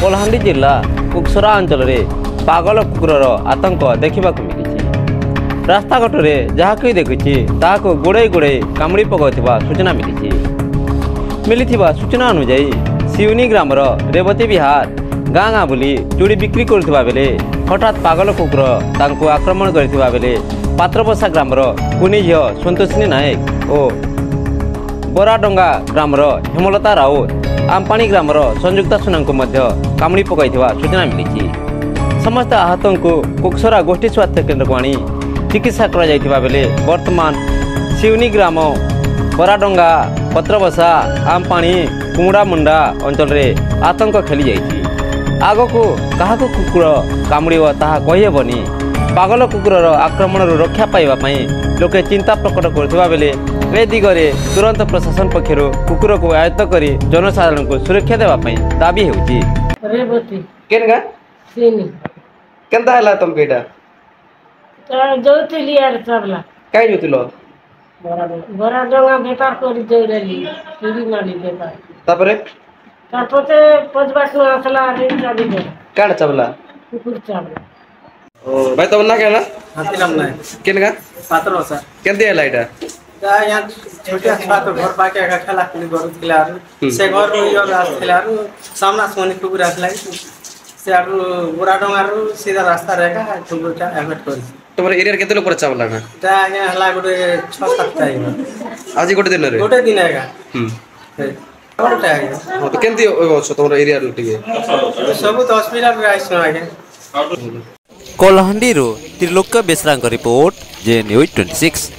कलाहांडी जिला कुकसरा अंचल में पागल कुकुरर आतंक देखा मिली। रास्ताघाट में जहाँ कोई देखुची ताको गोड़े गोड़े कामुड़ी पकाउथिबा सूचना मिली। सूचना अनुजाई सिउनी ग्रामर रेवती विहार गाँ गाँ बुली चूड़ी बिक्री करुवा बेले हठात पागल कुकुर तांको आक्रमण करथिबा बेले पात्रबसा ग्रामर कुनी झील संतोषिनी नायक और बराडंगा ग्रामर हेमलता राउत आमपाणी ग्रामर संयुक्ता सुना को कामुड़ी पकाइथिबा सूचना मिली। समस्त आहतों को कुकसरा गोष्ठी स्वास्थ्य केन्द्र को आनी चिकित्सा करा जाइथिबा बेले वर्तमान सिउनी ग्राम बराडंगा पत्रबसा आमपाणी कुमुड़ा मुंडा अंचल में आतंक खेली जाइछि। आग को क्या कुकुर कामुड़िब ताहा कहिहेबनी। पागल कुकुरर आक्रमण रक्षा पाइबापी लोके चिंता प्रकट करथिबा बेले ए दिगरे तुरंत प्रशासन पक्षर कुकुर को आयत्त कर जनसाधारण को सुरक्षा देवाई दाबी होउछि। रेवती केनगा सीनी केनता हला तुम केटा जोतिली यार सबला काई जोतिलो बड़ा डोंगा बेपार करी जोइरली चूड़ी माली बेपार तापरे तापते पजबाट न आसला रे चाबी दे काड चावला कुकुर चावला ओ भाई तब ना केला हाथीराम नाय केनगा पात्र सर केनते हला एटा यहाँ छोटे छुआ तो घर पाके खेला खेली करूला से घर आसला सामना से कुकुर आसला से बुरा डंगार सीधा रास्ता रहेगा कुकुरटा एवेट कर तुम एरिया केते लोग चावला ना आज्ञा हला गोटे 6-7 टाइम आज गोटे दिन रे गोटे दिन आएगा गोटे हां तो केनती अच्छो तुम एरिया टिके सब तो हॉस्पिटल रे आइस आगे कलाहांडी रो त्रिलोक बेसरा रिपोर्ट जे न्यूज 26।